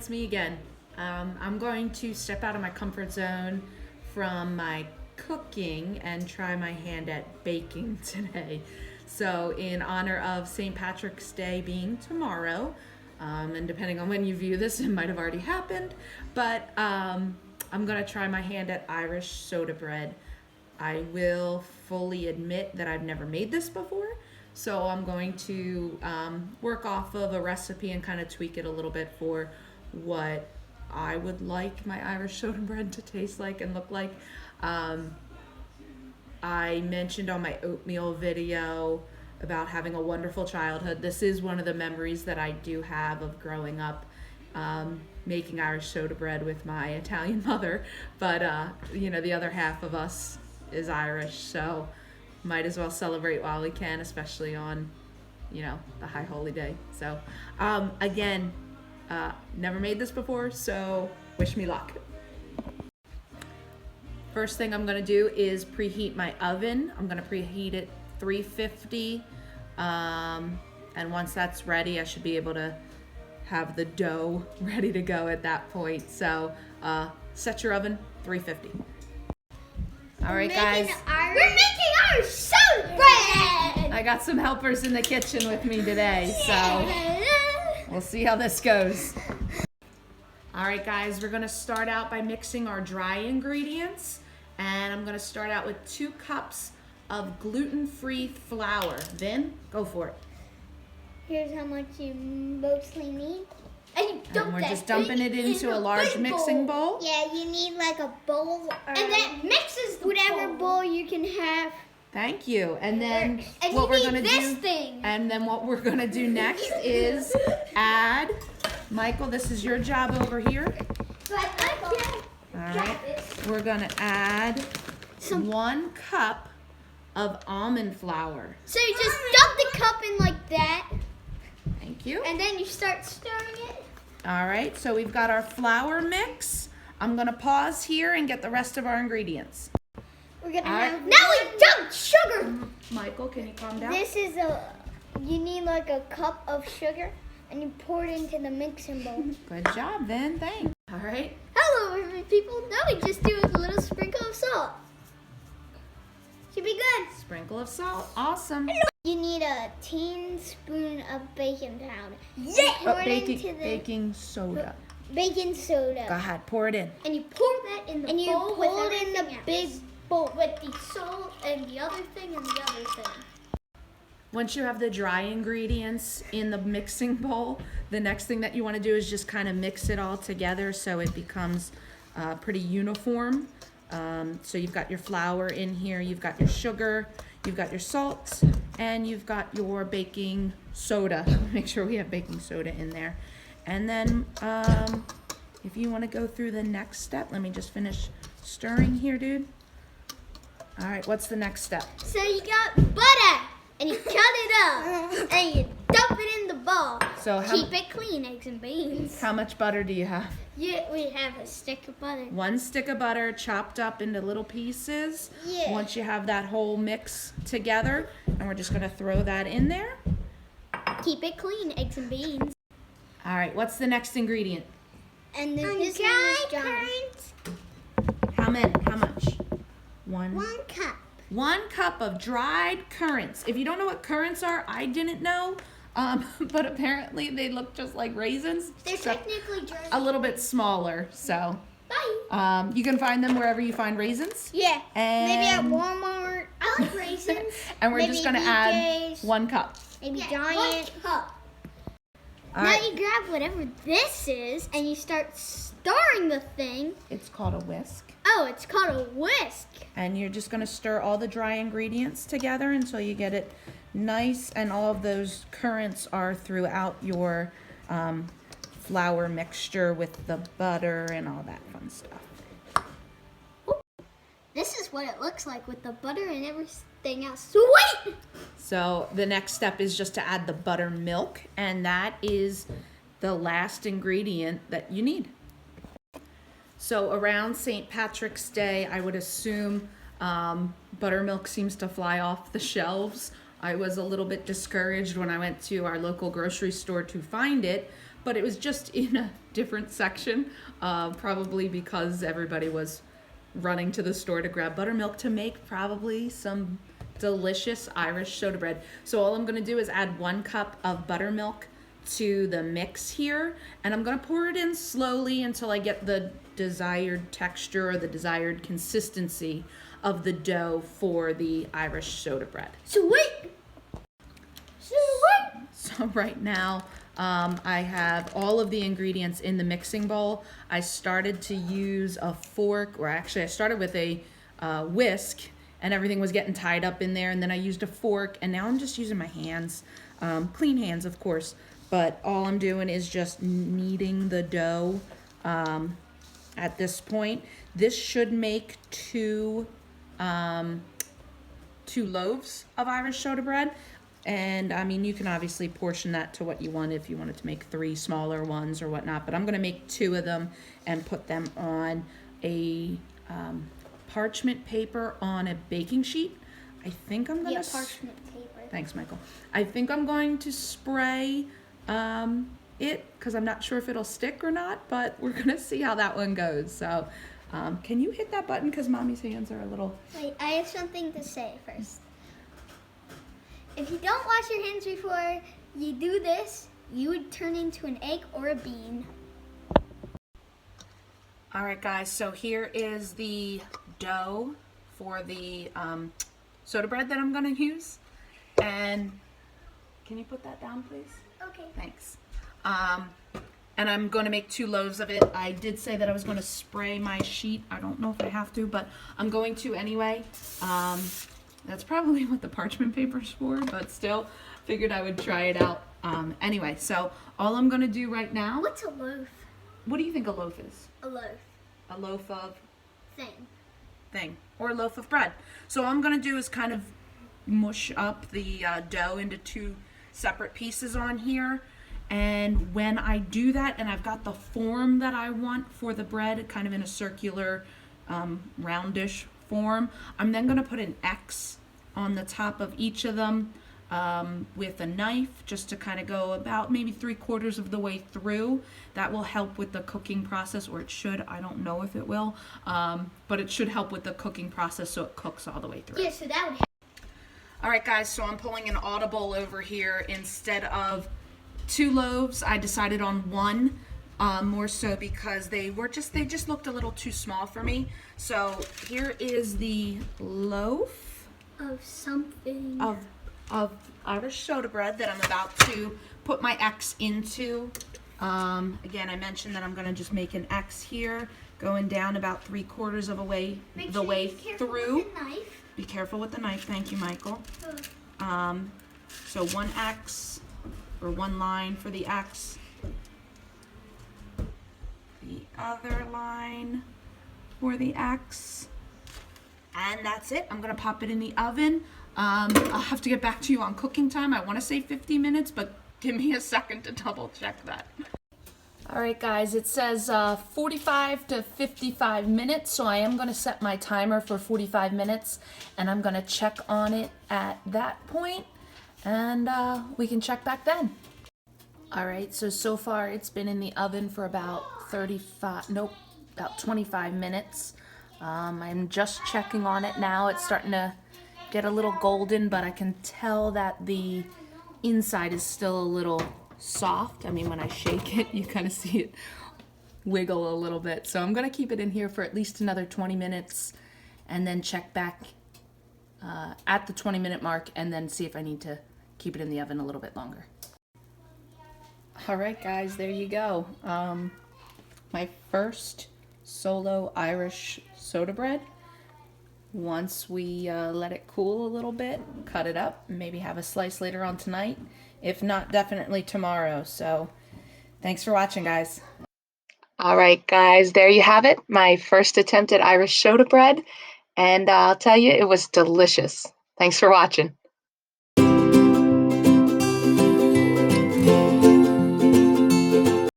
it's me again. I'm going to step out of my comfort zone from my cooking and try my hand at baking today. So in honor of St. Patrick's Day being tomorrow, and depending on when you view this, it might have already happened, but I'm gonna try my hand at Irish soda bread. I will fully admit that I've never made this before, so I'm going to work off of a recipe and kind of tweak it a little bit for what I would like my Irish soda bread to taste like and look like. I mentioned on my oatmeal video about having a wonderful childhood. This is one of the memories that I do have of growing up making Irish soda bread with my Italian mother, but you know, the other half of us is Irish, so might as well celebrate while we can, especially on, you know, the high holy day. So again, never made this before, so wish me luck. First thing I'm gonna do is preheat my oven. I'm gonna preheat it 350, and once that's ready, I should be able to have the dough ready to go at that point. So set your oven 350. All right, guys. We're making Irish soda bread. I got some helpers in the kitchen with me today, so we'll see how this goes. All right, guys, we're gonna start out by mixing our dry ingredients, and I'm gonna start out with 2 cups of gluten-free flour. Vin, go for it. Here's how much you mostly need. And we're just dumping it into a large mixing bowl. Yeah, you need like a bowl. And that mixes whatever bowl you can have. Thank you. And then and what we're gonna this do. Thing. And then what we're gonna do next is add. Michael, this is your job over here. All right. We're gonna add 1 cup of almond flour. So you just dump the cup in like that. Thank you. And then you start stirring it. All right, so we've got our flour mix. I'm gonna pause here and get the rest of our ingredients. We're gonna have. Now we dump sugar. Michael, can you calm down? This is you need like a cup of sugar and you pour it into the mixing bowl. Good job, then, thanks. All right. Hello, people. Now we just do a little sprinkle of salt. Should be good. Sprinkle of salt, awesome. You need a teaspoon of baking powder. Yeah. Baking soda. Baking soda. Go ahead, pour it in. And you pour that in the bowl. And you pour it in the big bowl with the salt and the other thing and the other thing. Once you have the dry ingredients in the mixing bowl, the next thing that you want to do is just kind of mix it all together so it becomes pretty uniform. So you've got your flour in here, you've got your sugar, you've got your salt, and you've got your baking soda. Make sure we have baking soda in there. And then if you want to go through the next step, let me just finish stirring here, dude. All right, what's the next step? So you got butter, and you cut it up, and you dump it in the bowl. So keep it clean, eggs and beans. How much butter do you have? Yeah, we have a stick of butter. 1 stick of butter chopped up into little pieces. Yeah. Once you have that whole mix together, and we're just gonna throw that in there. Keep it clean, eggs and beans. All right, what's the next ingredient? And then this is currants. How many? How much? 1 cup. 1 cup of dried currants. If you don't know what currants are, I didn't know. But apparently they look just like raisins. They're technically dried. A little bit smaller, so. Bye. You can find them wherever you find raisins. Yeah. And maybe at Walmart. I like raisins. And we're just gonna add 1 cup. Maybe Giant. 1 cup. All now right. you grab whatever this is and you start stirring the thing. It's called a whisk. Oh, it's called a whisk. And you're just gonna stir all the dry ingredients together until you get it nice and all of those currants are throughout your flour mixture with the butter and all that fun stuff. This is what it looks like with the butter and everything else. Sweet! So the next step is just to add the buttermilk, and that is the last ingredient that you need. So around St. Patrick's Day, I would assume buttermilk seems to fly off the shelves. I was a little bit discouraged when I went to our local grocery store to find it, but it was just in a different section, probably because everybody was running to the store to grab buttermilk to make probably some delicious Irish soda bread. So all I'm gonna do is add 1 cup of buttermilk to the mix here, and I'm gonna pour it in slowly until I get the desired texture or the desired consistency of the dough for the Irish soda bread. So right now, I have all of the ingredients in the mixing bowl. I started to use a fork, or actually I started with a whisk, and everything was getting tied up in there, and then I used a fork, and now I'm just using my hands, clean hands of course, but all I'm doing is just kneading the dough at this point. This should make two loaves of Irish soda bread. And I mean, you can obviously portion that to what you want if you wanted to make 3 smaller ones or whatnot, but I'm gonna make 2 of them and put them on a parchment paper on a baking sheet. I think I'm gonna... parchment paper. Thanks, Michael. I think I'm going to spray it, because I'm not sure if it'll stick or not, but we're gonna see how that one goes. So can you hit that button, because Mommy's hands are a little... Wait, I have something to say first. If you don't wash your hands before you do this, you would turn into an egg or a bean. All right, guys, so here is the dough for the soda bread that I'm gonna use. And can you put that down, please? Okay. Thanks. And I'm gonna make 2 loaves of it. I did say that I was gonna spray my sheet. I don't know if I have to, but I'm going to anyway. That's probably what the parchment paper's for, but still figured I would try it out. Anyway, so all I'm gonna do right now... What's a loaf? What do you think a loaf is? A loaf. A loaf of... Thing. Or a loaf of bread. So all I'm gonna do is kind of mush up the dough into 2 separate pieces on here. And when I do that, and I've got the form that I want for the bread, kind of in a circular, roundish form, I'm then gonna put an X on the top of each of them with a knife, just to kind of go about maybe 3/4 of the way through. That will help with the cooking process, or it should. I don't know if it will, but it should help with the cooking process so it cooks all the way through. Yeah, so that would help. All right, guys, so I'm pulling an audible over here. Instead of 2 loaves, I decided on 1. More so because they just looked a little too small for me. So here is the loaf of something of Irish soda bread that I'm about to put my X into. Again, I mentioned that I'm gonna just make an X here, going down about 3/4 of a way through. Be careful with the knife. Thank you, Michael. So 1 X, or 1 line for the X. The other line for the X, and that's it. I'm gonna pop it in the oven. I'll have to get back to you on cooking time. I want to say 50 minutes, but give me a second to double check that. All right, guys, it says 45 to 55 minutes, so I am going to set my timer for 45 minutes, and I'm going to check on it at that point, and we can check back then. All right, so far it's been in the oven for about 25 minutes. I'm just checking on it now. It's starting to get a little golden, but I can tell that the inside is still a little soft. I mean, when I shake it, you kind of see it wiggle a little bit. So I'm gonna keep it in here for at least another 20 minutes and then check back at the 20-minute mark and then see if I need to keep it in the oven a little bit longer. All right, guys, there you go. My first solo Irish soda bread. Once we let it cool a little bit, cut it up, maybe have a slice later on tonight. If not, definitely tomorrow. So thanks for watching, guys. All right, guys, there you have it. My first attempt at Irish soda bread. And I'll tell you, it was delicious. Thanks for watching.